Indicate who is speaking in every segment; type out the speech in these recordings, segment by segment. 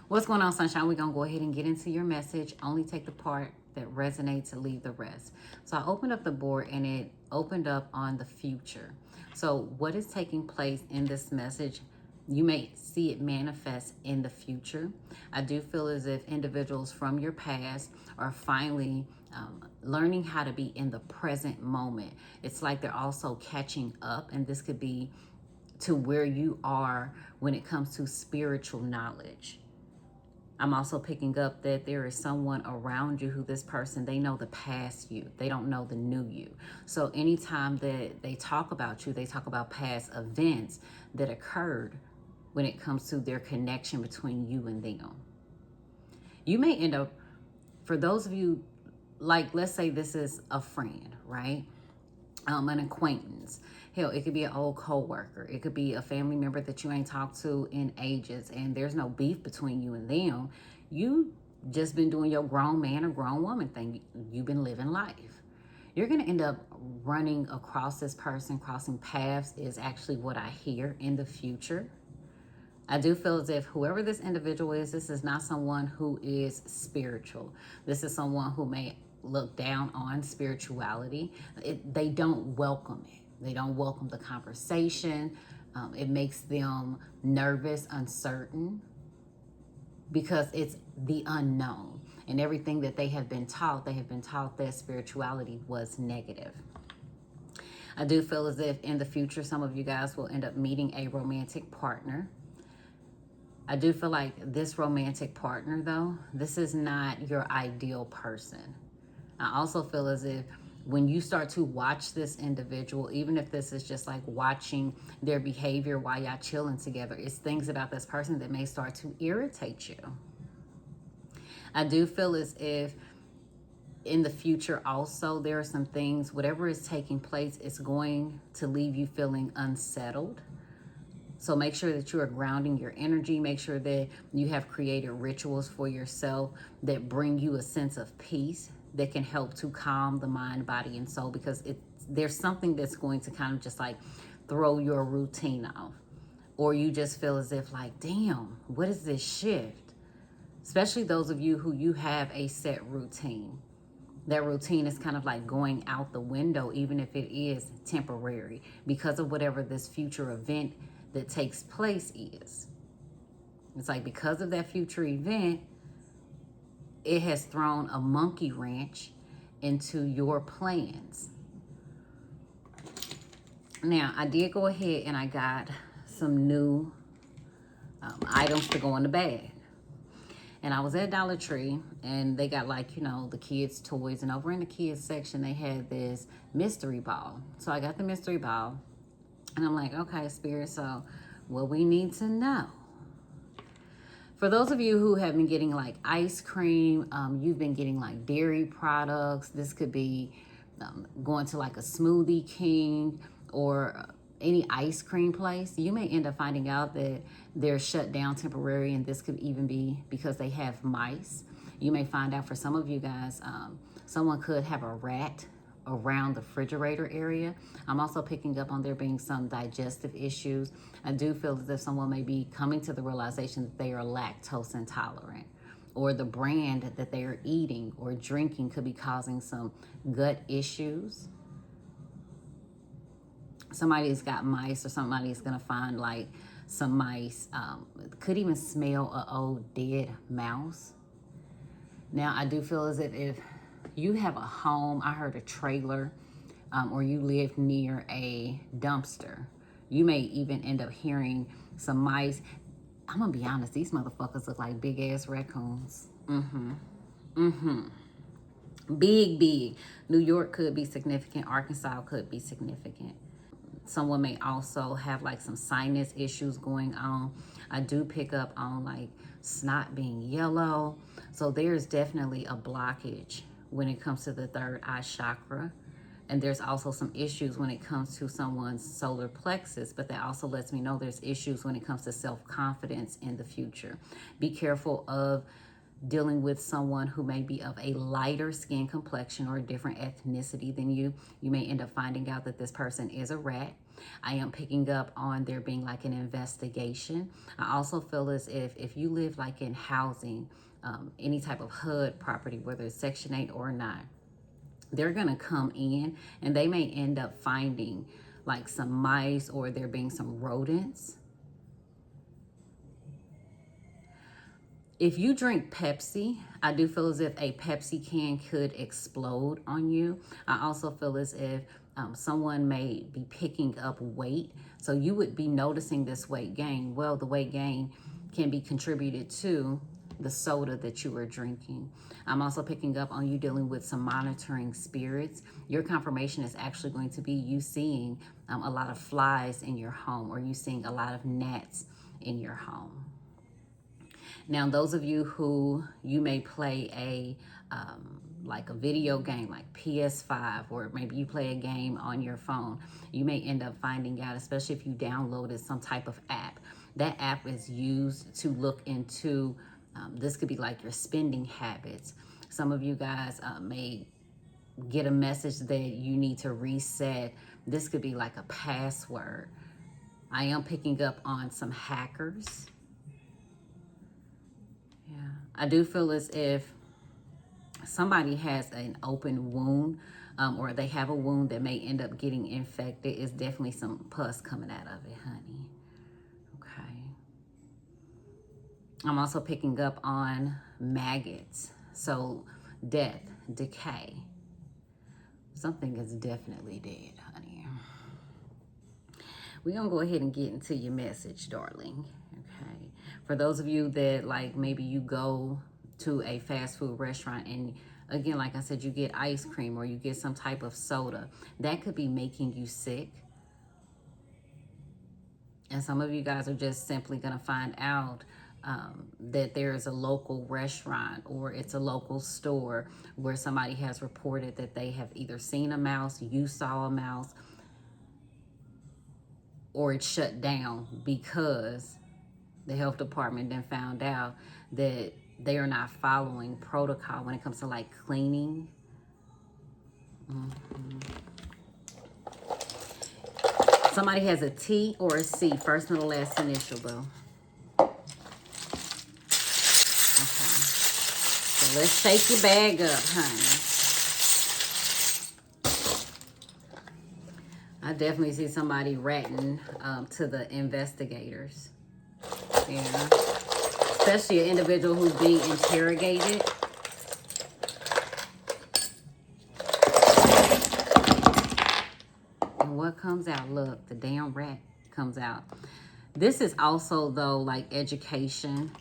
Speaker 1: What's going on, sunshine? We're going to go ahead and get into your message. Only take the part that resonates and leave the rest. So I opened up the board and it opened up on the future. So what is taking place in this message, you may see it manifest in the future. I do feel as if individuals from your past are finally learning how to be in the present moment. It's like they're also catching up, and this could be to where you are when it comes to spiritual knowledge. I'm also picking up that there is someone around you who this person, they know the past you. They don't know the new you. So anytime that they talk about you, they talk about past events that occurred when it comes to their connection between you and them. You may end up, for those of you, like let's say this is a friend, right? An acquaintance. Hell, it could be an old co-worker. It could be a family member that you ain't talked to in ages, and there's no beef between you and them. You just been doing your grown man or grown woman thing. You've been living life. You're going to end up running across this person. Crossing paths is actually what I hear in the future. I do feel as if whoever this individual is, this is not someone who is spiritual. This is someone who may look down on spirituality. They don't welcome it. They don't welcome the conversation. It makes them nervous, uncertain, because it's the unknown. And everything that they have been taught that spirituality was negative. I do feel as if in the future, some of you guys will end up meeting a romantic partner. I do feel like this romantic partner, though, this is not your ideal person. I also feel as if when you start to watch this individual, even if this is just like watching their behavior while y'all chilling together, it's things about this person that may start to irritate you. I do feel as if in the future also there are some things, whatever is taking place, it's going to leave you feeling unsettled. So make sure that you are grounding your energy. Make sure that you have created rituals for yourself that bring you a sense of peace, that can help to calm the mind, body, and soul, because there's something that's going to kind of just like throw your routine off. Or you just feel as if like, damn, what is this shift? Especially those of you who you have a set routine. That routine is kind of like going out the window, even if it is temporary, because of whatever this future event that takes place is. It's like because of that future event, it has thrown a monkey wrench into your plans. Now, I did go ahead and I got some new items to go in the bag. And I was at Dollar Tree and they got like, the kids' toys. And over in the kids section, they had this mystery ball. So I got the mystery ball. And I'm like, okay, Spirit, so what we need to know. For those of you who have been getting like ice cream, you've been getting like dairy products. This could be going to like a Smoothie King or any ice cream place. You may end up finding out that they're shut down temporarily, and this could even be because they have mice. You may find out for some of you guys, someone could have a rat around the refrigerator area. I'm also picking up on there being some digestive issues. I do feel as if someone may be coming to the realization that they are lactose intolerant, or the brand that they are eating or drinking could be causing some gut issues. Somebody's got mice, or somebody's gonna find like some mice. Could even smell an old dead mouse. Now, I do feel as if you have a home, I heard a trailer, or you live near a dumpster, you may even end up hearing some mice. I'm gonna be honest, these motherfuckers look like big ass raccoons. Big. New York could be significant. Arkansas could be significant. Someone may also have like some sinus issues going on. I do pick up on like snot being yellow. So there's definitely a blockage when it comes to the third eye chakra. And there's also some issues when it comes to someone's solar plexus, but that also lets me know there's issues when it comes to self-confidence in the future. Be careful of dealing with someone who may be of a lighter skin complexion or a different ethnicity than you, you may end up finding out that this person is a rat. I am picking up on there being like an investigation. I also feel as if you live like in housing, any type of HUD property, whether it's Section 8 or not, they're going to come in and they may end up finding like some mice or there being some rodents. If you drink Pepsi, I do feel as if a Pepsi can could explode on you. I also feel as if someone may be picking up weight. So you would be noticing this weight gain. Well, the weight gain can be contributed to the soda that you are drinking. I'm also picking up on you dealing with some monitoring spirits. Your confirmation is actually going to be you seeing a lot of flies in your home, or you seeing a lot of gnats in your home. Now, those of you who you may play like a video game like PS5, or maybe you play a game on your phone, you may end up finding out, especially if you downloaded some type of app, that app is used to look into, this could be like your spending habits. Some of you guys may get a message that you need to reset. This could be like a password. I am picking up on some hackers. Yeah, I do feel as if somebody has an open wound, or they have a wound that may end up getting infected. It's definitely some pus coming out of it, honey. Okay. I'm also picking up on maggots. So death, decay. Something is definitely dead, honey. We're going to go ahead and get into your message, darling. Okay. For those of you that like maybe you go to a fast food restaurant and again, like I said, you get ice cream or you get some type of soda, that could be making you sick. And some of you guys are just simply going to find out that there is a local restaurant or it's a local store where somebody has reported that they have either seen a mouse, you saw a mouse, or it's shut down because the health department then found out that they are not following protocol when it comes to like cleaning. Somebody has a T or a C, first, middle, last initial, boo. Okay. So let's shake your bag up, honey. I definitely see somebody ratting to the investigators. Yeah. Especially an individual who's being interrogated. And what comes out? Look, the damn rat comes out. This is also, though, like education.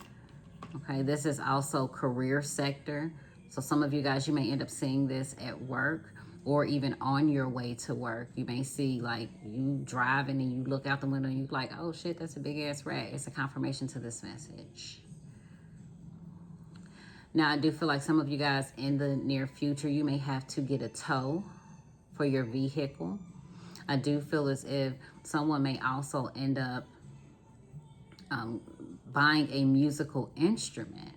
Speaker 1: Okay, this is also career sector. So some of you guys, you may end up seeing this at work or even on your way to work. You may see like you driving and you look out the window and you're like, oh shit, that's a big ass rat. It's a confirmation to this message. Now, I do feel like some of you guys in the near future, you may have to get a tow for your vehicle. I do feel as if someone may also end up buying a musical instrument.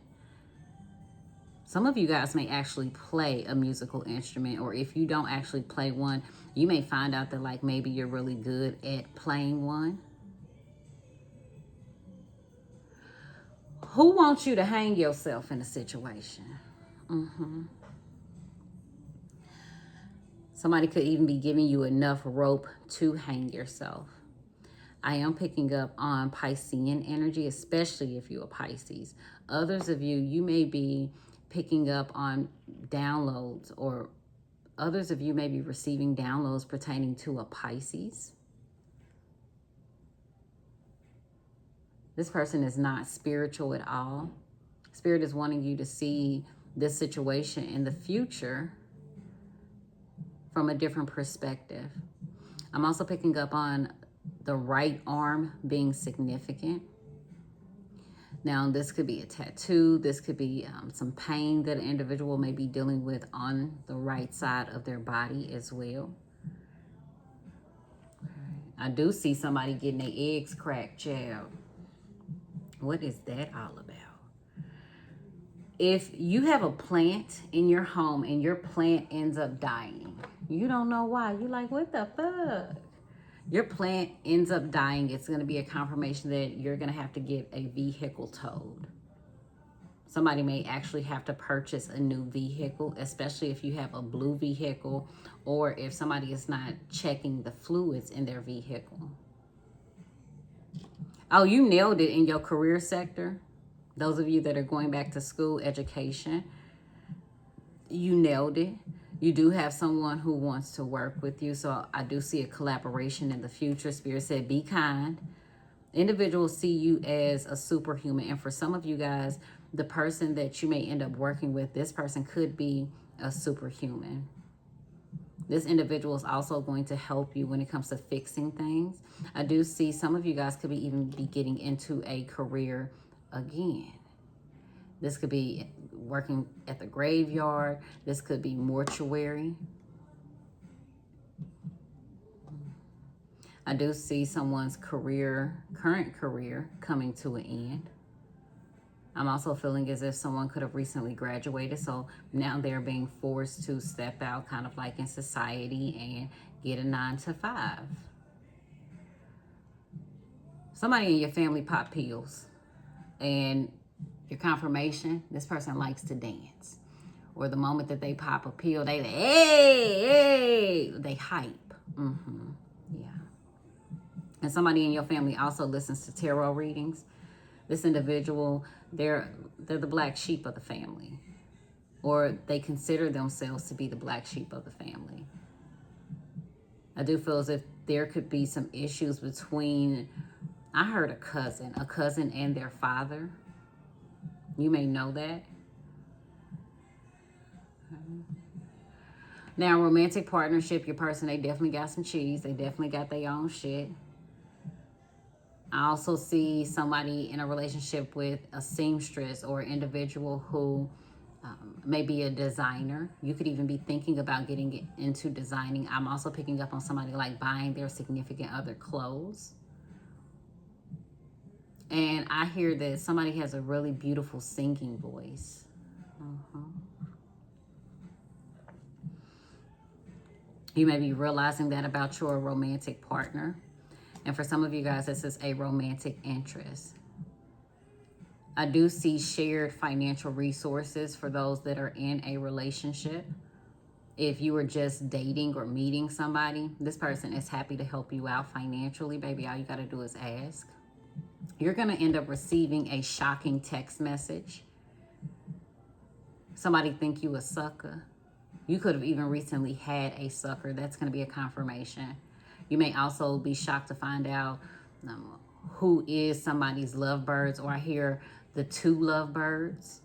Speaker 1: Some of you guys may actually play a musical instrument, or if you don't actually play one, you may find out that like maybe you're really good at playing one. Who wants you to hang yourself in a situation? Somebody could even be giving you enough rope to hang yourself. I am picking up on Piscean energy, especially if you're a Pisces. Others of you, you may be picking up on downloads, or others of you may be receiving downloads pertaining to a Pisces. This person is not spiritual at all. Spirit is wanting you to see this situation in the future from a different perspective. I'm also picking up on the right arm being significant. Now, this could be a tattoo. This could be some pain that an individual may be dealing with on the right side of their body as well. I do see somebody getting their eggs cracked, child. What is that all about? If you have a plant in your home and your plant ends up dying, you don't know why. You're like, what the fuck? Your plant ends up dying. It's going to be a confirmation that you're going to have to get a vehicle towed. Somebody may actually have to purchase a new vehicle, especially if you have a blue vehicle or if somebody is not checking the fluids in their vehicle. Oh, you nailed it in your career sector. Those of you that are going back to school, education, you nailed it. You do have someone who wants to work with you. So I do see a collaboration in the future. Spirit said, be kind. Individuals see you as a superhuman. And for some of you guys, the person that you may end up working with, this person could be a superhuman. This individual is also going to help you when it comes to fixing things. I do see some of you guys could be even be getting into a career again. This could be working at the graveyard. This could be mortuary. I do see someone's career, current career, coming to an end. I'm also feeling as if someone could have recently graduated, so now they're being forced to step out kind of like in society and get a 9-to-5. Somebody in your family pop pills, and your confirmation, this person likes to dance. Or the moment that they pop a pill, they hey, they hype. Yeah. And somebody in your family also listens to tarot readings. This individual, they're the black sheep of the family, or they consider themselves to be the black sheep of the family. I do feel as if there could be some issues between, I heard a cousin and their father. You may know that. Now, romantic partnership, your person, they definitely got some cheese. They definitely got their own shit. I also see somebody in a relationship with a seamstress or individual who may be a designer. You could even be thinking about getting into designing. I'm also picking up on somebody like buying their significant other clothes. And I hear that somebody has a really beautiful singing voice. You may be realizing that about your romantic partner. And for some of you guys, this is a romantic interest. I do see shared financial resources for those that are in a relationship. If you were just dating or meeting somebody, this person is happy to help you out financially, baby. All you got to do is ask. You're going to end up receiving a shocking text message. Somebody think you a sucker. You could have even recently had a sucker. That's going to be a confirmation. You may also be shocked to find out who is somebody's lovebirds, or I hear the two lovebirds.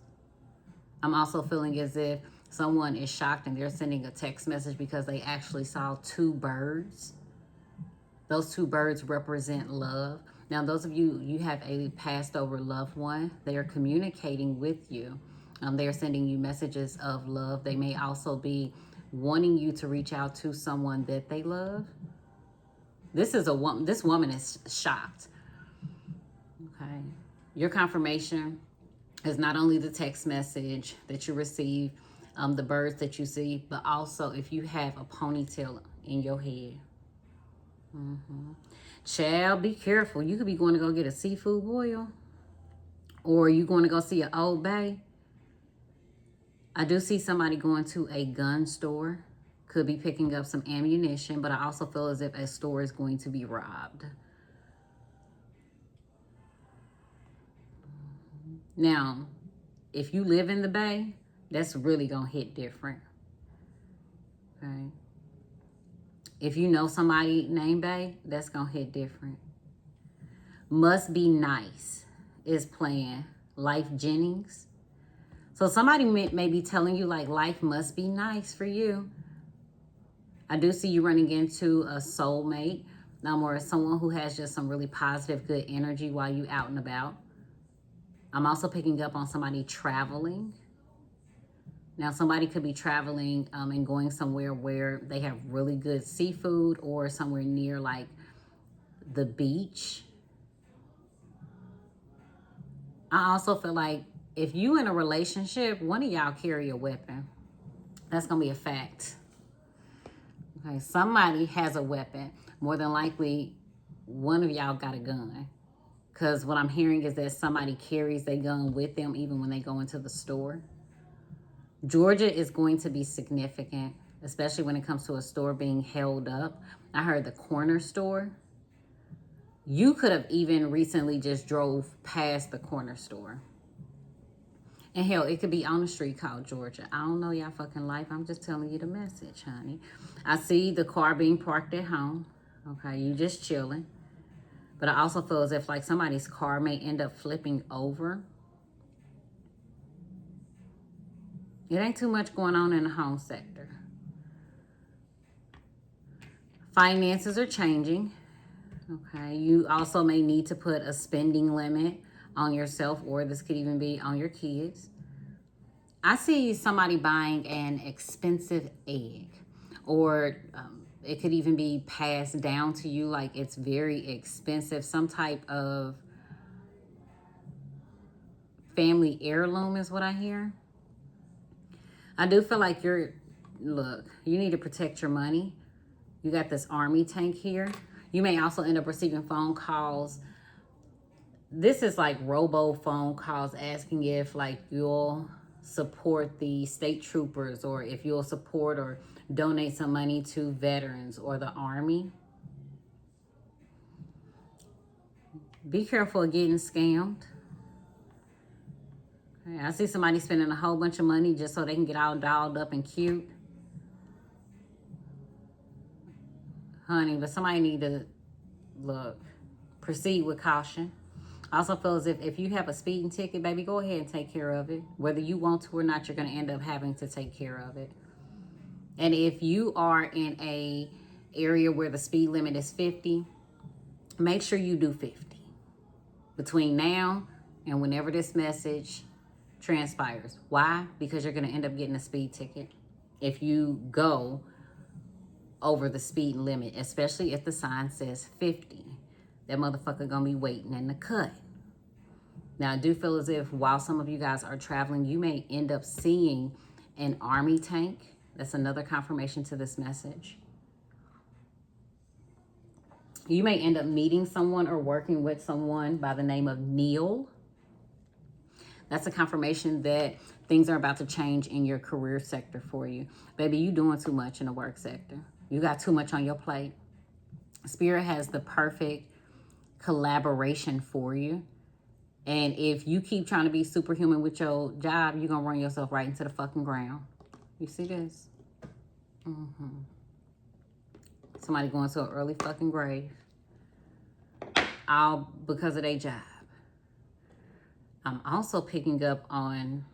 Speaker 1: I'm also feeling as if someone is shocked and they're sending a text message because they actually saw two birds. Those two birds represent love. Now, those of you, you have a passed over loved one. They are communicating with you. They are sending you messages of love. They may also be wanting you to reach out to someone that they love. This is a woman. This woman is shocked. Okay. Your confirmation is not only the text message that you receive, the birds that you see, but also if you have a ponytail in your head. Child, be careful. You could be going to go get a seafood boil, or you going to go see an Old Bay. I do see somebody going to a gun store. Could be picking up some ammunition, but I also feel as if a store is going to be robbed. Now, if you live in the Bay, that's really going to hit different. Okay. If you know somebody named Bay, that's going to hit different. Must Be Nice is playing Life Jennings. So somebody may be telling you like life must be nice for you. I do see you running into a soulmate, or someone who has just some really positive, good energy while you out and about. I'm also picking up on somebody traveling. Now, somebody could be traveling and going somewhere where they have really good seafood, or somewhere near like the beach. I also feel like if you in a relationship, one of y'all carry a weapon. That's going to be a fact. Okay, somebody has a weapon. More than likely, one of y'all got a gun. Because what I'm hearing is that somebody carries their gun with them even when they go into the store. Georgia is going to be significant, especially when it comes to a store being held up. I heard the corner store. You could have even recently just drove past the corner store. And hell, it could be on the street called Georgia. I don't know y'all fucking life. I'm just telling you the message, honey. I see the car being parked at home. Okay, you just chilling. But I also feel as if like somebody's car may end up flipping over. It ain't too much going on in the home sector. Finances are changing. Okay, you also may need to put a spending limit on yourself, or this could even be on your kids. I see somebody buying an expensive egg, or it could even be passed down to you like it's very expensive. Some type of family heirloom is what I hear. I do feel like look, you need to protect your money. You got this army tank here. You may also end up receiving phone calls. This is like robo phone calls asking if like you'll support the state troopers, or if you'll support or donate some money to veterans or the army. Be careful of getting scammed. Okay, I see somebody spending a whole bunch of money just so they can get all dolled up and cute. Honey, but somebody need to, look, proceed with caution. I also feel as if you have a speeding ticket, baby, go ahead and take care of it. Whether you want to or not, you're going to end up having to take care of it. And if you are in a area where the speed limit is 50, make sure you do 50. Between now and whenever this message transpires. Why? Because you're going to end up getting a speed ticket if you go over the speed limit, especially if the sign says 50. That motherfucker gonna be waiting in the cut. Now, I do feel as if while some of you guys are traveling, you may end up seeing an army tank. That's another confirmation to this message. You may end up meeting someone or working with someone by the name of Neil. That's a confirmation that things are about to change in your career sector for you. Baby, you doing too much in the work sector. You got too much on your plate. Spirit has the perfect collaboration for you. And if you keep trying to be superhuman with your job, you're going to run yourself right into the fucking ground. You see this? Somebody going to an early fucking grave. All because of their job. I'm also picking up on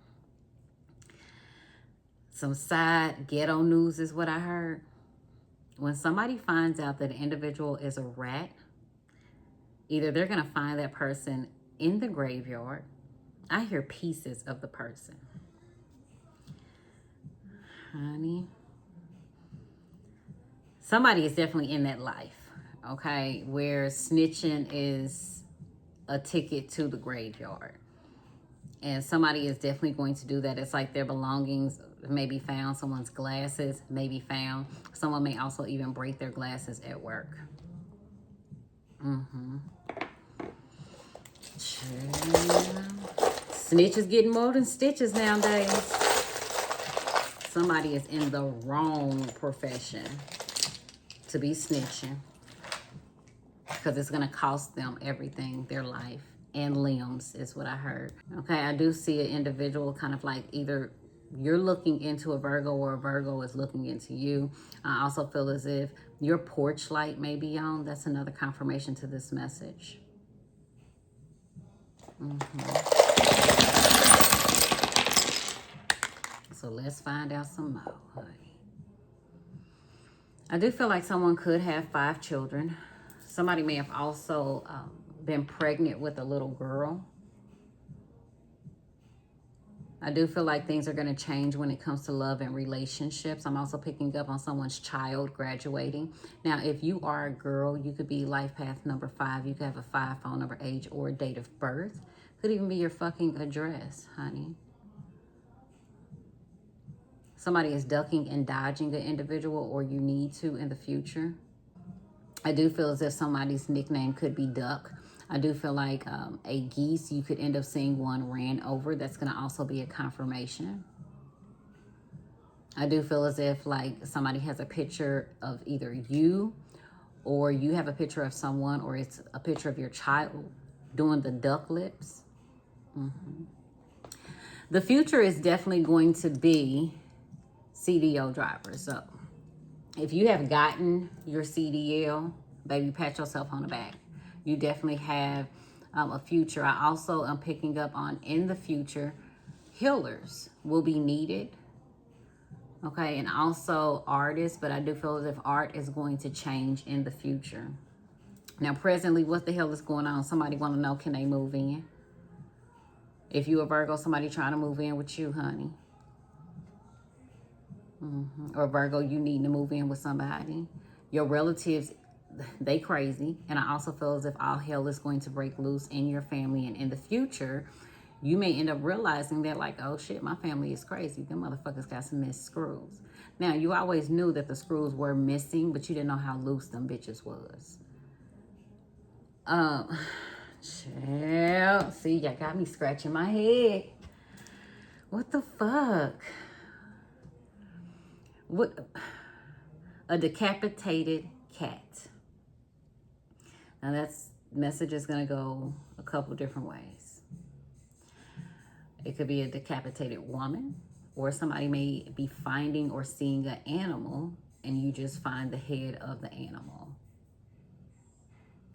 Speaker 1: some side ghetto news is what I heard. When somebody finds out that an individual is a rat, either they're going to find that person in the graveyard. I hear pieces of the person. Honey. Somebody is definitely in that life, okay, where snitching is a ticket to the graveyard. And somebody is definitely going to do that. It's like their belongings may be found. Someone's glasses may be found. Someone may also even break their glasses at work. Snitches getting more than stitches nowadays. Somebody is in the wrong profession to be snitching, because it's going to cost them everything, their life and limbs is what I heard. Okay, I do see an individual kind of like either you're looking into a Virgo or a Virgo is looking into you. I also feel as if your porch light may be on. That's another confirmation to this message. So let's find out some more, honey. I do feel like someone could have 5 children. Somebody may have also been pregnant with a little girl. I do feel like things are going to change when it comes to love and relationships. I'm also picking up on someone's child graduating. Now, if you are a girl, you could be life path number 5. You could have a 5 phone number, age, or date of birth. Could even be your fucking address, honey. Somebody is ducking and dodging an individual, or you need to in the future. I do feel as if somebody's nickname could be Duck. I do feel like a geese, you could end up seeing one ran over. That's going to also be a confirmation. I do feel as if like somebody has a picture of either you, or you have a picture of someone, or it's a picture of your child doing the duck lips. The future is definitely going to be CDL drivers. So if you have gotten your CDL, baby, pat yourself on the back. You definitely have a future. I also am picking up on, in the future, healers will be needed. Okay, and also artists, but I do feel as if art is going to change in the future. Now, presently, what the hell is going on? Somebody want to know, can they move in? If you a Virgo, somebody trying to move in with you, honey. Or Virgo, you need to move in with somebody. Your relatives, they crazy. And I also feel as if all hell is going to break loose in your family. And in the future, you may end up realizing that, like, oh shit, my family is crazy. Them motherfuckers got some missed screws. Now, you always knew that the screws were missing, but you didn't know how loose them bitches was. Chill. See, y'all got me scratching my head. What the fuck? What? A decapitated cat. Now, that's message is going to go a couple different ways. It could be a decapitated woman, or somebody may be finding or seeing an animal, and you just find the head of the animal.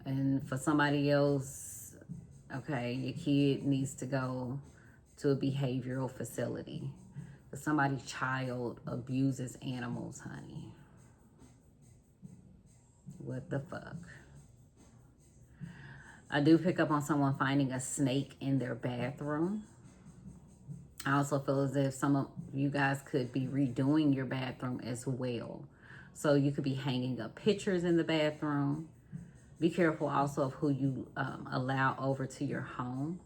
Speaker 1: And for somebody else, okay, your kid needs to go to a behavioral facility. But somebody's child abuses animals, honey. What the fuck? I do pick up on someone finding a snake in their bathroom. I also feel as if some of you guys could be redoing your bathroom as well. So you could be hanging up pictures in the bathroom. Be careful also of who you allow over to your home.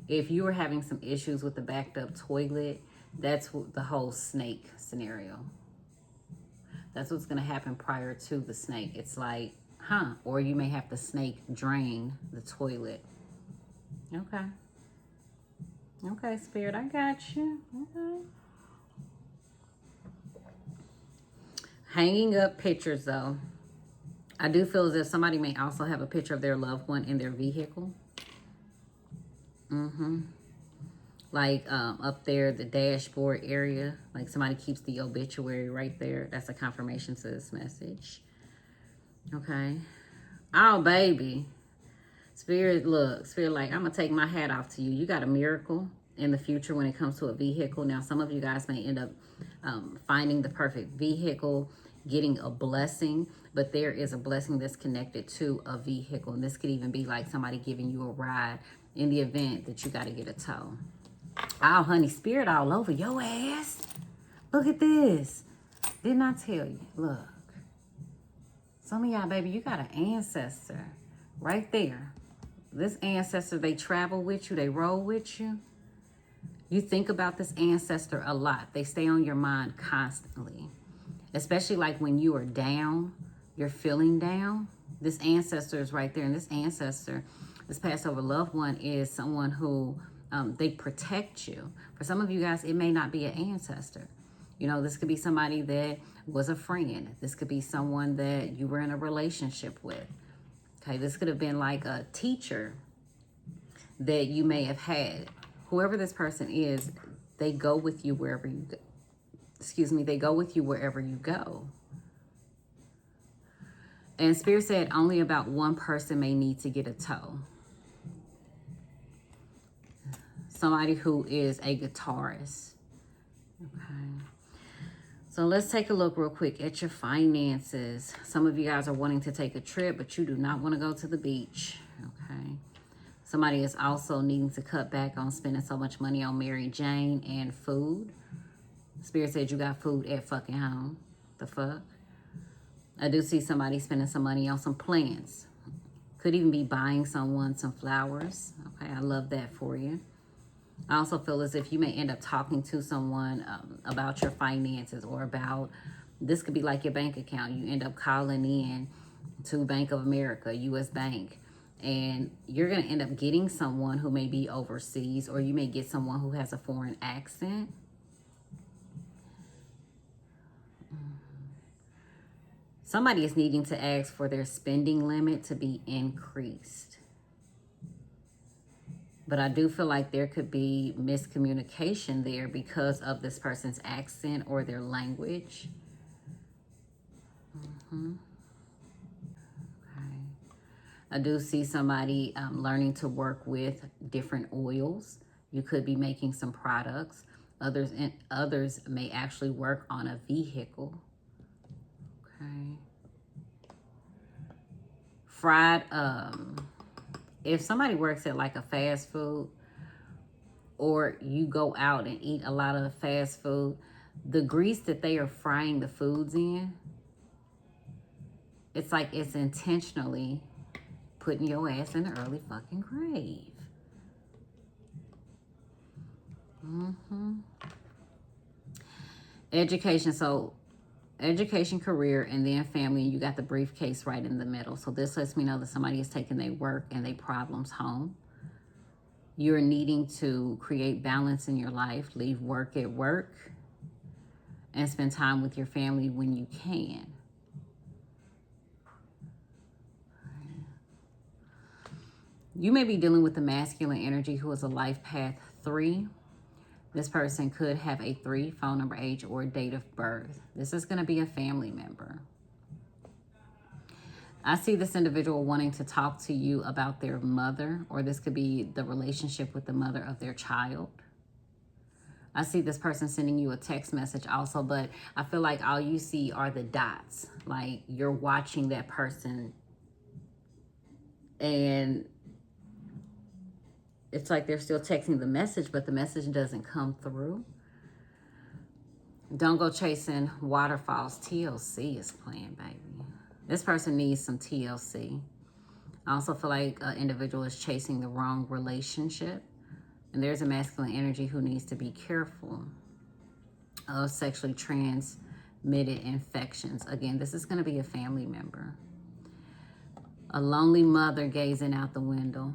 Speaker 1: If you are having some issues with the backed up toilet, that's the whole snake scenario. That's what's going to happen prior to the snake. It's like, or you may have the snake drain the toilet. Okay. Okay, Spirit, I got you. Okay. Hanging up pictures, though. I do feel as if somebody may also have a picture of their loved one in their vehicle. Like up there, the dashboard area. Like somebody keeps the obituary right there. That's a confirmation to this message. Okay. Oh, baby. Spirit, look. Spirit, like, I'm going to take my hat off to you. You got a miracle in the future when it comes to a vehicle. Now, some of you guys may end up finding the perfect vehicle, getting a blessing, but there is a blessing that's connected to a vehicle. And this could even be like somebody giving you a ride in the event that you got to get a tow. Oh, honey, Spirit all over your ass. Look at this. Didn't I tell you? Look. Some of y'all, baby, you got an ancestor right there. This ancestor, they travel with you. They roll with you. You think about this ancestor a lot. They stay on your mind constantly. Especially like when you are down, you're feeling down. This ancestor is right there. And this ancestor, this passed over loved one, is someone who they protect you. For some of you guys, it may not be an ancestor. You know, this could be somebody that was a friend. This could be someone that you were in a relationship with. Okay, this could have been like a teacher that you may have had. Whoever this person is, they go with you wherever you go. Excuse me, they go with you wherever you go. And Spirit said only about one person may need to get a tow. Somebody who is a guitarist. Okay. So let's take a look real quick at your finances. Some of you guys are wanting to take a trip, but you do not want to go to the beach. Okay. Somebody is also needing to cut back on spending so much money on Mary Jane and food. Spirit said you got food at fucking home. The fuck? I do see somebody spending some money on some plants. Could even be buying someone some flowers. Okay, I love that for you. I also feel as if you may end up talking to someone about your finances, or about, this could be like your bank account. You end up calling in to Bank of America, U.S. Bank, and you're going to end up getting someone who may be overseas, or you may get someone who has a foreign accent. Somebody is needing to ask for their spending limit to be increased. But I do feel like there could be miscommunication there because of this person's accent or their language. Okay. I do see somebody learning to work with different oils. You could be making some products. Others may actually work on a vehicle. Okay. Fried, if somebody works at like a fast food, or you go out and eat a lot of fast food, the grease that they are frying the foods in, it's like it's intentionally putting your ass in the early fucking grave. Education. So education, career, and then family. You got the briefcase right in the middle. So this lets me know that somebody is taking their work and their problems home. You're needing to create balance in your life. Leave work at work and spend time with your family when you can. You may be dealing with the masculine energy who is a life path 3. This person could have a 3, phone number, age, or date of birth. This is going to be a family member. I see this individual wanting to talk to you about their mother, or this could be the relationship with the mother of their child. I see this person sending you a text message also, but I feel like all you see are the dots. Like you're watching that person and it's like they're still texting the message, but the message doesn't come through. Don't go chasing waterfalls. TLC is playing, baby. This person needs some TLC. I also feel like an individual is chasing the wrong relationship. And there's a masculine energy who needs to be careful of sexually transmitted infections. Again, this is going to be a family member. A lonely mother gazing out the window.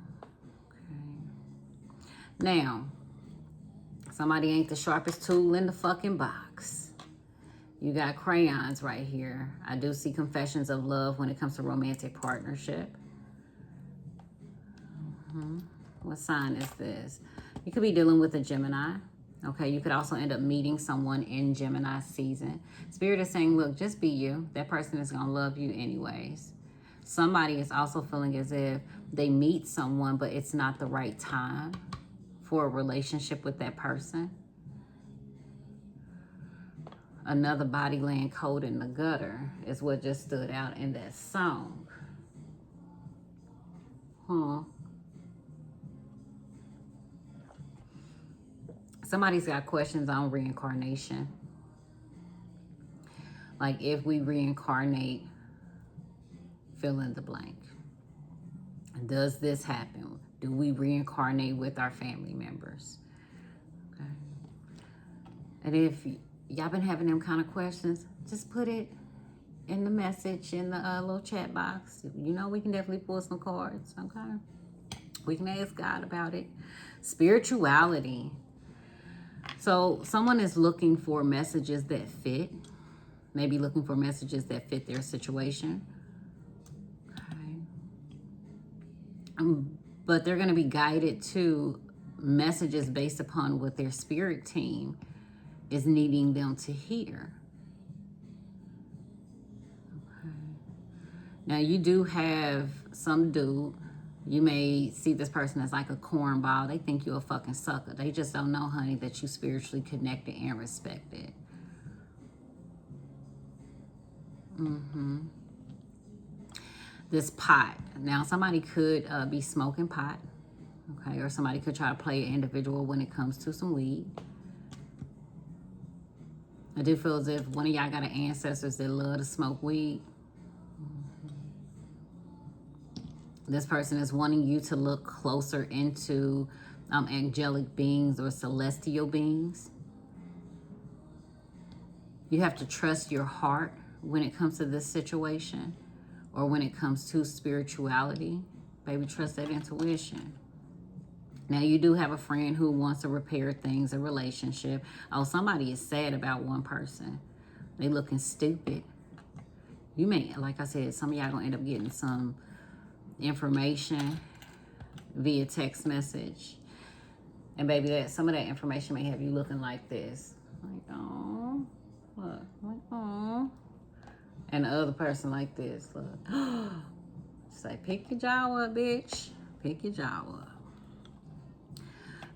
Speaker 1: Now, somebody ain't the sharpest tool in the fucking box. You got crayons right here. I do see confessions of love when it comes to romantic partnership. What sign is this? You could be dealing with a Gemini. Okay, you could also end up meeting someone in Gemini season. Spirit is saying, look, just be you. That person is going to love you anyways. Somebody is also feeling as if they meet someone, but it's not the right time for a relationship with that person. Another body laying cold in the gutter is what just stood out in that song. Somebody's got questions on reincarnation. Like if we reincarnate, fill in the blank. Does this happen? Do we reincarnate with our family members? Okay. And if y'all been having them kind of questions, just put it in the message in the little chat box. You know, we can definitely pull some cards, okay? We can ask God about it. Spirituality. So someone is looking for messages that fit. Maybe looking for messages that fit their situation. Okay. But they're going to be guided to messages based upon what their spirit team is needing them to hear. Okay. Now you do have some dude. You may see this person as like a cornball. They think you're a fucking sucker. They just don't know, honey, that you spiritually connected and respected. This pot. Now, somebody could be smoking pot. Okay, or somebody could try to play an individual when it comes to some weed. I do feel as if one of y'all got an ancestors that love to smoke weed. This person is wanting you to look closer into angelic beings or celestial beings. You have to trust your heart when it comes to this situation, or when it comes to spirituality. Baby, trust that intuition. Now, you do have a friend who wants to repair things, a relationship. Oh, somebody is sad about one person. They looking stupid. You may, like I said, some of y'all gonna end up getting some information via text message. And baby, that some of that information may have you looking like this. Like, oh, look, like, oh. And the other person like this, look. Say, pick your jaw up, bitch. Pick your jaw up.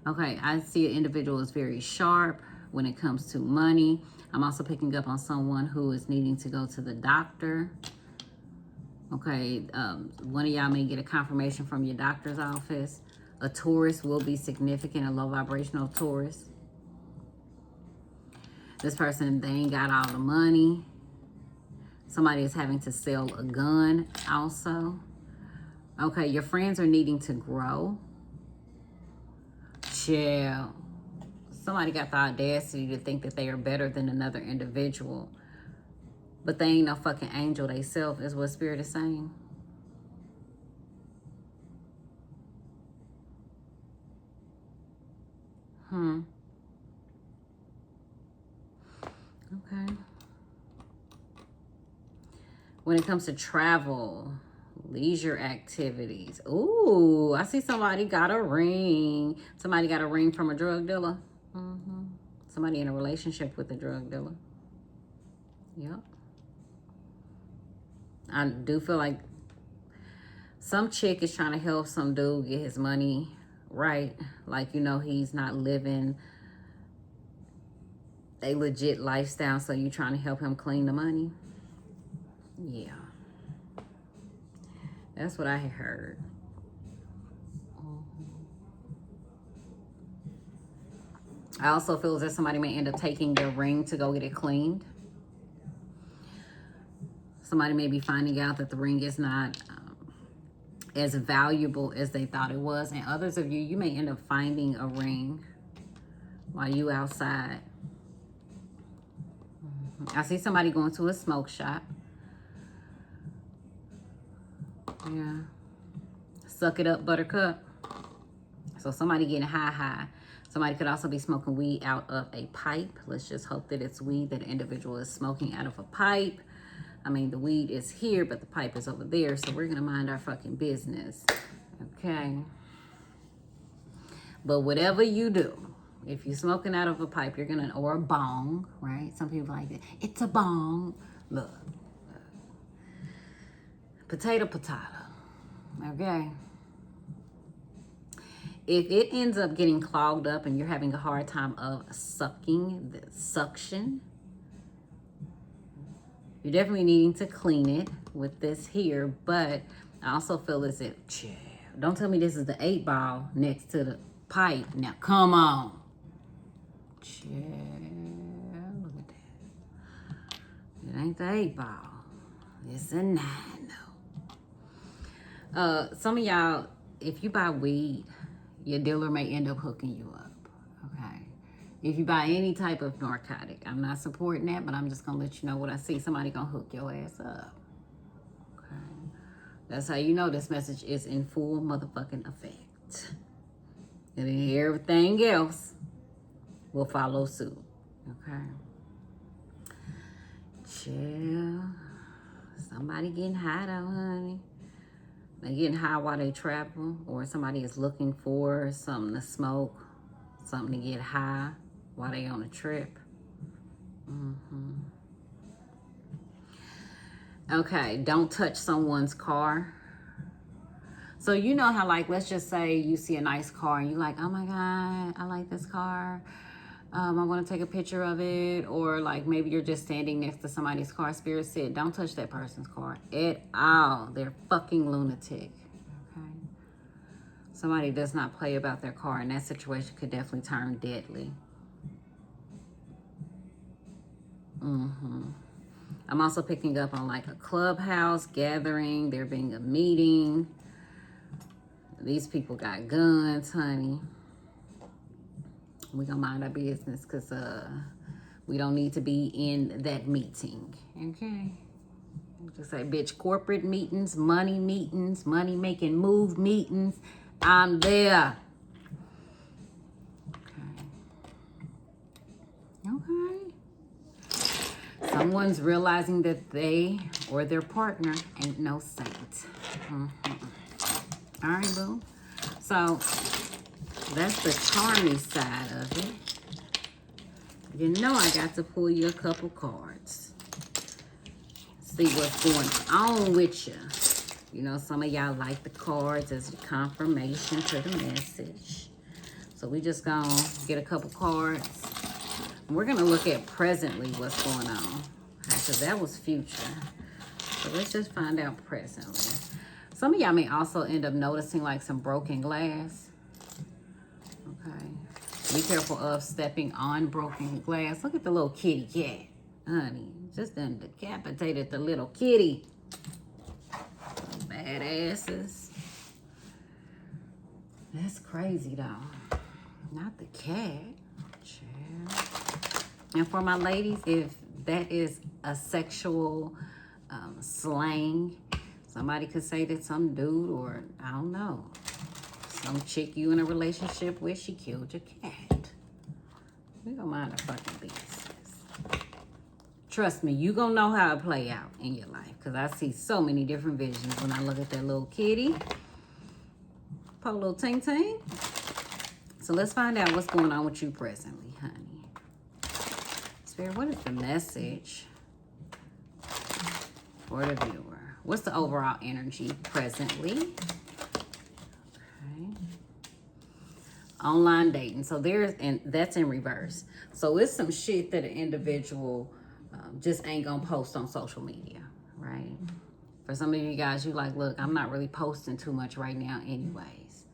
Speaker 1: Okay, I see an individual is very sharp when it comes to money. I'm also picking up on someone who is needing to go to the doctor. Okay, one of y'all may get a confirmation from your doctor's office. A Taurus will be significant, a low vibrational Taurus. This person, they ain't got all the money. Somebody is having to sell a gun also. Okay, your friends are needing to grow. Chill. Somebody got the audacity to think that they are better than another individual. But they ain't no fucking angel they self, is what Spirit is saying. Okay. When it comes to travel, leisure activities. Ooh, I see somebody got a ring. Somebody got a ring from a drug dealer. Somebody in a relationship with a drug dealer. Yep. I do feel like some chick is trying to help some dude get his money right. Like, you know, he's not living a legit lifestyle, so you trying to help him clean the money. Yeah. That's what I had heard. I also feel as if somebody may end up taking their ring to go get it cleaned. Somebody may be finding out that the ring is not as valuable as they thought it was. And others of you, you may end up finding a ring while you outside. I see somebody going to a smoke shop. Yeah. Suck it up, buttercup. So somebody getting high. Somebody could also be smoking weed out of a pipe. Let's just hope that it's weed that an individual is smoking out of a pipe. I mean, the weed is here, but the pipe is over there. So we're going to mind our fucking business. Okay. But whatever you do, if you're smoking out of a pipe, you're going to, or a bong, right? Some people like that. It's a bong. Look. Potato. Okay. If it ends up getting clogged up and you're having a hard time of sucking, the suction, you're definitely needing to clean it with this here. But I also feel as if, don't tell me this is the 8-ball next to the pipe. Now, come on. Look at that. It ain't the 8-ball. It's a 9, though. Some of y'all, if you buy weed, your dealer may end up hooking you up, okay? If you buy any type of narcotic, I'm not supporting that, but I'm just gonna let you know what I see. Somebody gonna hook your ass up, okay? That's how you know this message is in full motherfucking effect. And then everything else will follow suit, okay? Chill. Somebody getting high though, honey. They getting high while they travel, or somebody is looking for something to smoke, something to get high while they on a trip. Okay, don't touch someone's car. So you know how, like, let's just say you see a nice car and you're like, oh my God, I like this car. I want to take a picture of it. Or like maybe you're just standing next to somebody's car. Spirit said, don't touch that person's car at all. They're fucking lunatic. Okay. Somebody does not play about their car, and that situation could definitely turn deadly. I'm also picking up on like a clubhouse gathering, there being a meeting. These people got guns, honey. We gonna mind our business because we don't need to be in that meeting. Okay. Just say, bitch, corporate meetings, money making move meetings. I'm there. Okay. Someone's realizing that they or their partner ain't no saint. All right, boo. So that's the charmy side of it. You know I got to pull you a couple cards. See what's going on with you. You know, some of y'all like the cards as a confirmation to the message. So we just gonna get a couple cards. We're gonna look at presently what's going on. Because that was future. So let's just find out presently. Some of y'all may also end up noticing like some broken glass. Okay. Be careful of stepping on broken glass. Look at the little kitty cat. Honey, just done decapitated the little kitty. Badasses. That's crazy though. Not the cat. Child. And for my ladies, if that is a sexual slang, somebody could say that some dude or I don't know, some chick you in a relationship with, she killed your cat. We don't mind the fucking business. Trust me, you gonna know how it play out in your life. Because I see so many different visions when I look at that little kitty. Poor little ting ting. So let's find out what's going on with you presently, honey. Spirit, what is the message for the viewer? What's the overall energy presently? Okay. Online dating. So there's, and that's in reverse. So it's some shit that an individual just ain't gonna post on social media, right? For some of you guys, you like, look, I'm not really posting too much right now anyways.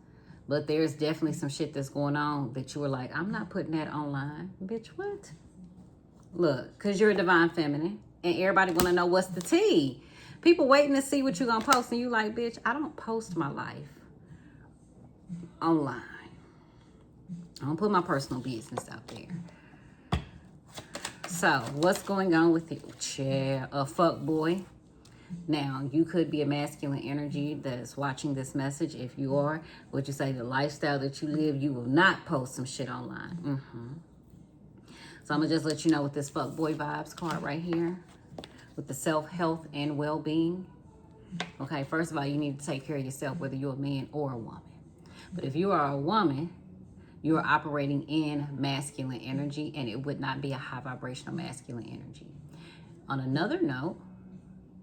Speaker 1: But there's definitely some shit that's going on that you were like, I'm not putting that online. Bitch, what? Look, because you're a divine feminine and everybody want to know what's the tea. People waiting to see what you're going to post and you like, bitch, I don't post my life online. I don't put my personal business out there. So, what's going on with you? Chair, a fuck boy. Now, you could be a masculine energy that's watching this message. If you are, would you say the lifestyle that you live, you will not post some shit online? So, I'm going to just let you know with this fuck boy vibes card right here. With the self-health and well-being. Okay, first of all, you need to take care of yourself, whether you're a man or a woman. But if you are a woman, you are operating in masculine energy, and it would not be a high vibrational masculine energy. On another note,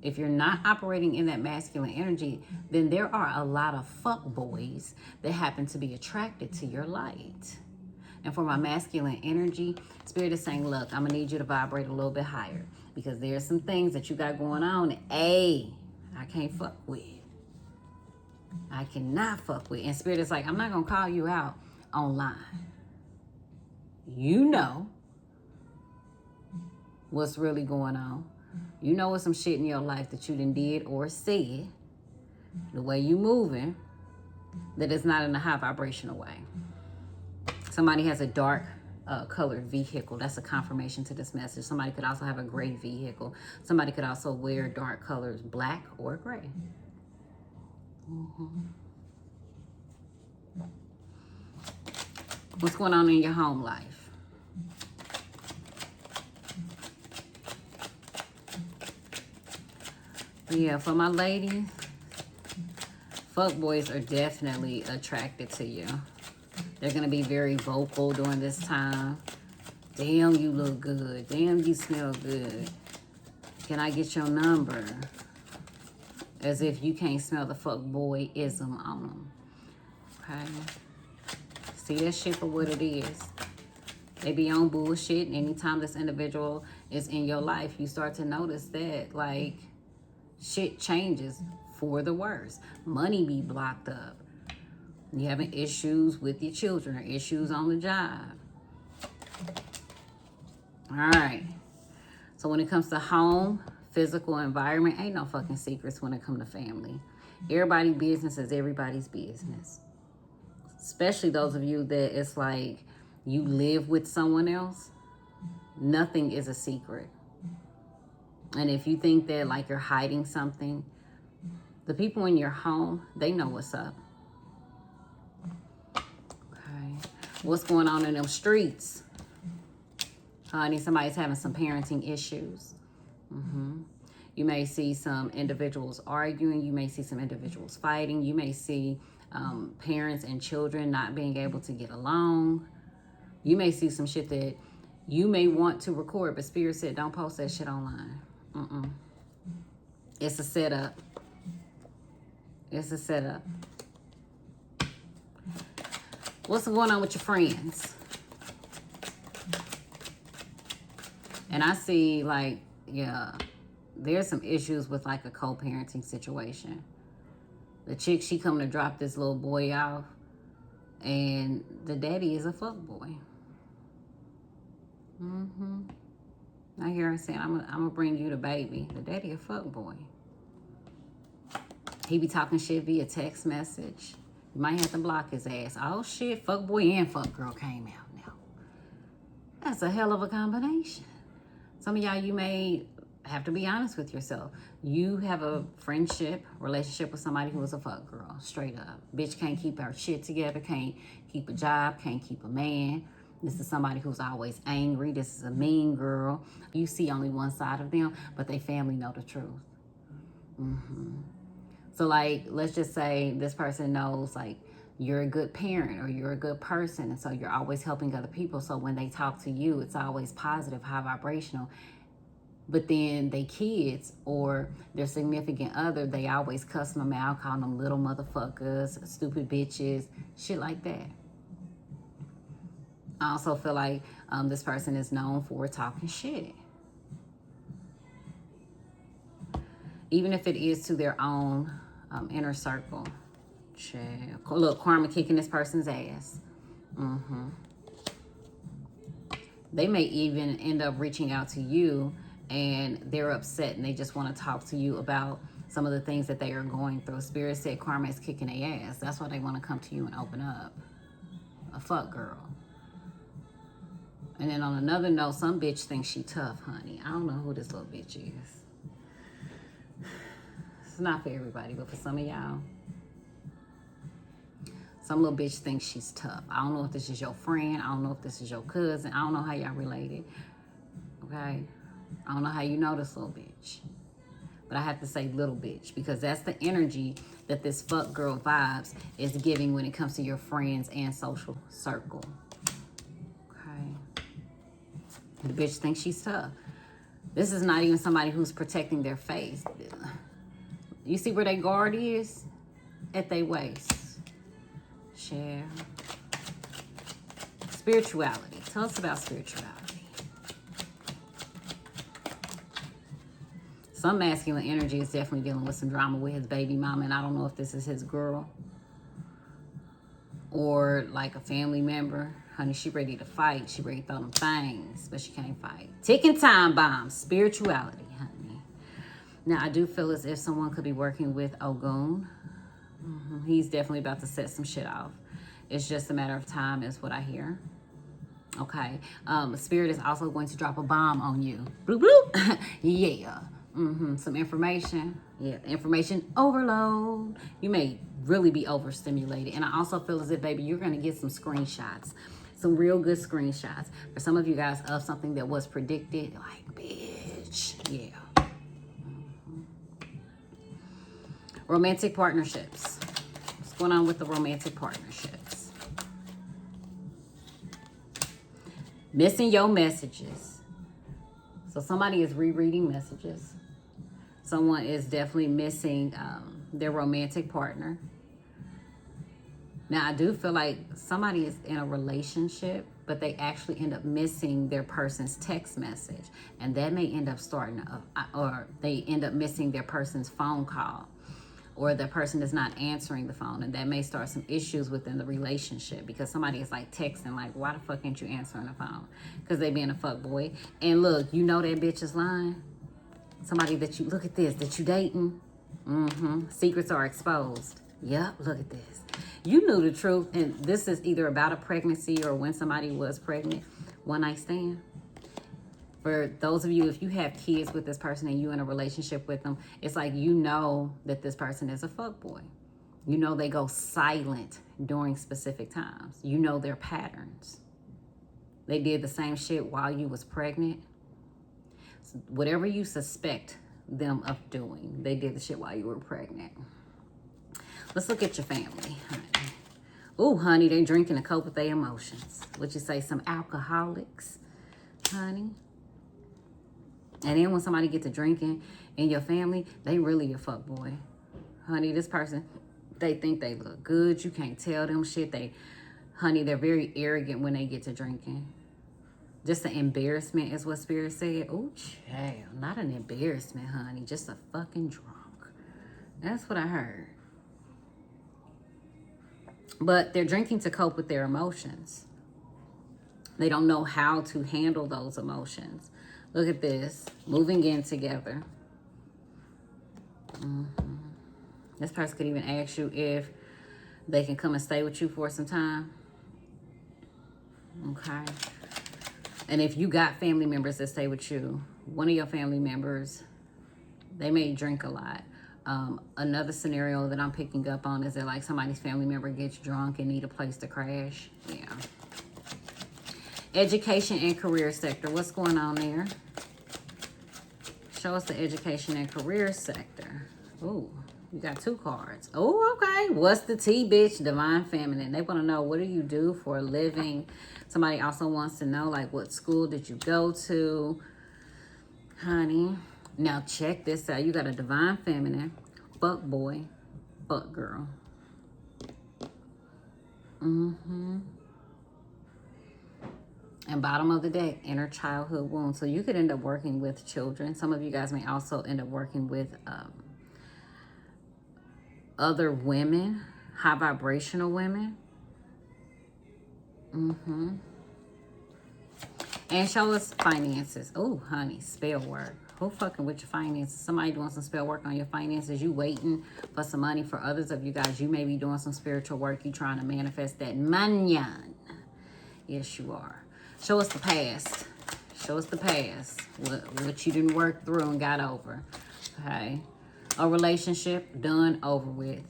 Speaker 1: if you're not operating in that masculine energy, then there are a lot of fuck boys that happen to be attracted to your light. And for my masculine energy, Spirit is saying, look, I'm gonna need you to vibrate a little bit higher because there's some things that you got going on that, I can't fuck with. I cannot fuck with. And Spirit is like, I'm not gonna call you out online. You know what's really going on. You know what's some shit in your life that you done did or said, the way you moving, that is not in a high vibrational way. Somebody has a dark colored vehicle. That's a confirmation to this message. Somebody could also have a gray vehicle. Somebody could also wear dark colors, black or gray. What's going on in your home life? Yeah, for my ladies, fuckboys are definitely attracted to you. They're going to be very vocal during this time. Damn, you look good. Damn, you smell good. Can I get your number? As if you can't smell the fuckboyism on them. Okay? See that shit for what it is. They be on bullshit. Anytime this individual is in your life, you start to notice that, like, shit changes for the worse. Money be blocked up. You having issues with your children or issues on the job. All right. So when it comes to home, physical environment, ain't no fucking secrets when it comes to family. Everybody's business is everybody's business. Especially those of you that it's like you live with someone else. Nothing is a secret. And if you think that like you're hiding something, the people in your home, they know what's up. Okay. What's going on in them streets? Honey, somebody's having some parenting issues. You may see some individuals arguing. You may see some individuals fighting. You may see parents and children not being able to get along. You may see some shit that you may want to record, but Spirit said don't post that shit online. It's a setup. It's a setup. What's going on with your friends? And I see like, yeah, there's some issues with like a co-parenting situation. The chick, she coming to drop this little boy off, and the daddy is a fuck boy. I hear her saying, I'm gonna bring you the baby. The daddy a fuck boy. He be talking shit via text message. You might have to block his ass. Oh shit, fuck boy and fuck girl came out now. That's a hell of a combination. Some of y'all, you may have to be honest with yourself. You have a relationship with somebody who is a fuck girl, straight up. Bitch can't keep her shit together, can't keep a job, can't keep a man. This is somebody who's always angry. This is a mean girl. You see only one side of them, but they family know the truth. So like, let's just say this person knows like you're a good parent or you're a good person. And so you're always helping other people. So when they talk to you, it's always positive, high vibrational. But then they kids or their significant other, they always cuss them out, call them little motherfuckers, stupid bitches, shit like that. I also feel like this person is known for talking shit. Even if it is to their own inner circle. Look, karma kicking this person's ass. They may even end up reaching out to you and they're upset and they just want to talk to you about some of the things that they are going through. Spirit said karma is kicking their ass. That's why they want to come to you and open up. A fuck girl. And then on another note, some bitch thinks she tough, honey. I don't know who this little bitch is. It's not for everybody, but for some of y'all, some little bitch thinks she's tough. I don't know if this is your friend. I don't know if this is your cousin. I don't know how y'all related. Okay? I don't know how you know this little bitch. But I have to say little bitch because that's the energy that this fuck girl vibes is giving when it comes to your friends and social circle. The bitch thinks she's tough. This is not even somebody who's protecting their face. You see where their guard is? At their waist. Share. Spirituality. Tell us about spirituality. Some masculine energy is definitely dealing with some drama with his baby mama, and I don't know if this is his girl or like a family member. Honey, she ready to fight. She ready to throw them things, but she can't fight. Ticking time bombs. Spirituality, honey. Now, I do feel as if someone could be working with Ogun. He's definitely about to set some shit off. It's just a matter of time is what I hear. Okay. Spirit is also going to drop a bomb on you. Bloop, bloop. Yeah. Some information. Yeah. Information overload. You may really be overstimulated. And I also feel as if, baby, you're going to get some screenshots. Some real good screenshots. For some of you guys of something that was predicted. Like, bitch. Yeah. Romantic partnerships. What's going on with the romantic partnerships? Missing your messages. So somebody is rereading messages. Someone is definitely missing their romantic partner. Now, I do feel like somebody is in a relationship, but they actually end up missing their person's text message. And that may end up or they end up missing their person's phone call. Or the person is not answering the phone. And that may start some issues within the relationship. Because somebody is like texting, like, why the fuck ain't you answering the phone? Because they being a fuck boy. And look, you know that bitch is lying. Somebody that you, look at this, that you dating. Secrets are exposed. Yep, look at this. You knew the truth, and this is either about a pregnancy or when somebody was pregnant. One night stand. For those of you, if you have kids with this person and you in a relationship with them, it's like you know that this person is a fuckboy. You know they go silent during specific times. You know their patterns. They did the same shit while you was pregnant. So whatever you suspect them of doing, they did the shit while you were pregnant. Let's look at your family, honey. Ooh, honey, they drinking to cope with their emotions. Would you say some alcoholics, honey? And then when somebody gets to drinking in your family, they really a fuckboy. Honey, this person, they think they look good. You can't tell them shit. Honey, they're very arrogant when they get to drinking. Just an embarrassment is what Spirit said. Oh, child, not an embarrassment, honey. Just a fucking drunk. That's what I heard. But they're drinking to cope with their emotions. They don't know how to handle those emotions. Look at this. Moving in together. This person could even ask you if they can come and stay with you for some time. Okay. And if you got family members that stay with you, one of your family members, they may drink a lot. Another scenario that I'm picking up on is that like somebody's family member gets drunk and need a place to crash. Yeah. Education and career sector. What's going on there? Show us the education and career sector. Ooh, you got 2 cards. Oh, okay. What's the tea, bitch? Divine Feminine. They want to know, what do you do for a living? Somebody also wants to know, like, what school did you go to? Honey. Now, check this out. You got a Divine Feminine, fuck boy, fuck girl. And bottom of the deck, inner childhood wound. So you could end up working with children. Some of you guys may also end up working with other women, high vibrational women. And show us finances. Oh, honey, spell work. Who fucking with your finances? Somebody doing some spell work on your finances. You waiting for some money. For others of you guys, you may be doing some spiritual work. You trying to manifest that manyan. Yes, you are. Show us the past. Show us the past. What you didn't work through and got over. Okay. A relationship done, over with.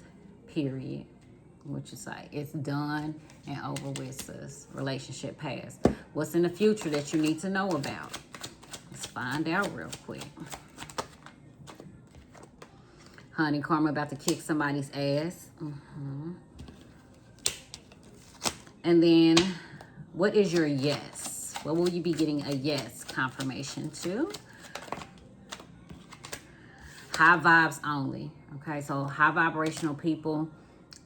Speaker 1: Period. What you say? It's done and over with, sis. Relationship past. What's in the future that you need to know about? Let's find out real quick. Honey, karma about to kick somebody's ass. And then, what is your yes? What will you be getting a yes confirmation to? High vibes only. Okay, so high vibrational people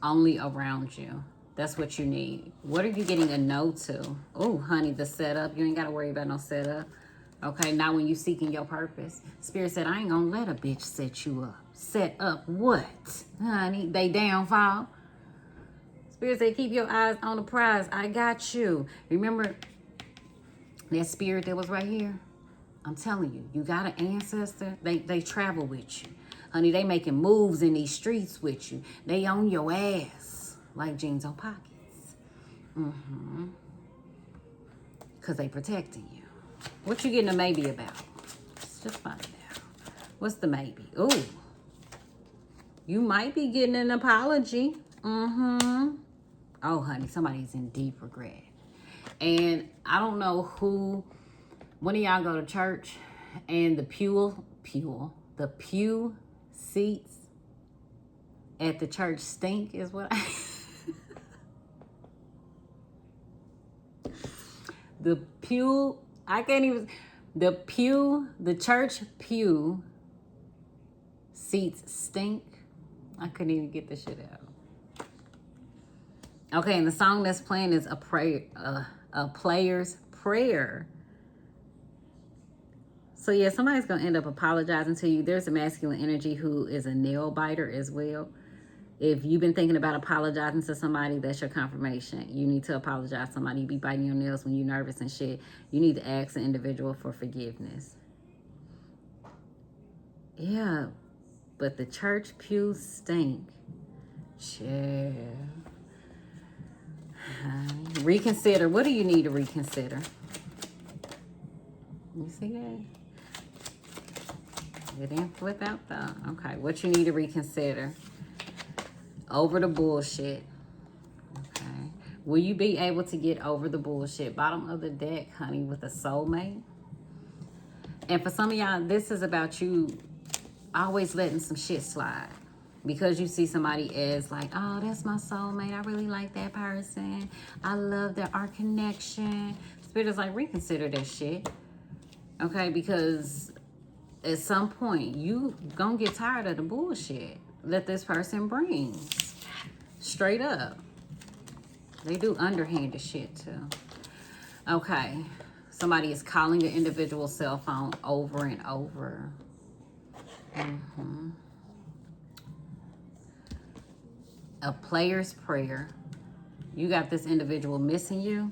Speaker 1: only around you. That's what you need. What are you getting a no to? Oh, honey, the setup. You ain't got to worry about no setup. Okay, now when you seeking your purpose. Spirit said, I ain't going to let a bitch set you up. Set up what? Honey, they downfall. Spirit said, keep your eyes on the prize. I got you. Remember that spirit that was right here? I'm telling you, you got an ancestor. They travel with you. Honey, they making moves in these streets with you. They on your ass like jeans on pockets. Because they protecting you. What you getting a maybe about? Let's just find out. What's the maybe? Ooh. You might be getting an apology. Oh, honey, somebody's in deep regret. And I don't know who, one of y'all go to church and the pew seats at the church stink is what I... The church pew seats stink. I couldn't even get the shit out. Okay, and the song that's playing is a player's prayer. So yeah, somebody's gonna end up apologizing to you. There's a masculine energy who is a nail biter as well. If you've been thinking about apologizing to somebody, that's your confirmation. You need to apologize to somebody. You be biting your nails when you're nervous and shit. You need to ask an individual for forgiveness. Yeah. but the church pews stink. Chill. Reconsider. What do you need to reconsider? You see that? It didn't flip out though. Okay, what you need to reconsider? Over the bullshit. Okay. Will you be able to get over the bullshit? Bottom of the deck, honey, with a soulmate. And for some of y'all, this is about you always letting some shit slide. Because you see somebody as like, oh, that's my soulmate. I really like that person. I love our connection. Spirit is like, reconsider that shit. Okay, because at some point, you gonna get tired of the bullshit that this person brings. Straight up. They do underhanded shit too. Okay. Somebody is calling your individual cell phone over and over. A player's prayer. You got this individual missing you.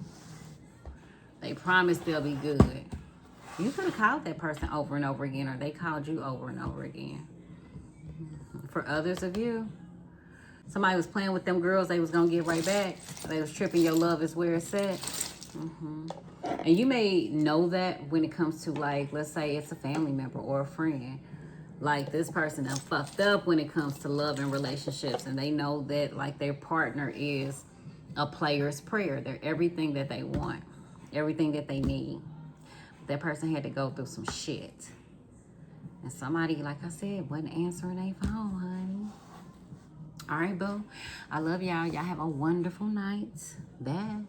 Speaker 1: They promise they'll be good. You could have called that person over and over again, or they called you over and over again. For others of you, somebody was playing with them girls they was going to get right back. They was tripping your love is where it's at. And you may know that when it comes to, like, let's say it's a family member or a friend. Like, this person done fucked up when it comes to love and relationships. And they know that, like, their partner is a player's prayer. They're everything that they want. Everything that they need. That person had to go through some shit. And somebody, like I said, wasn't answering their phone, honey. All right, boo. I love y'all. Y'all have a wonderful night. Bye.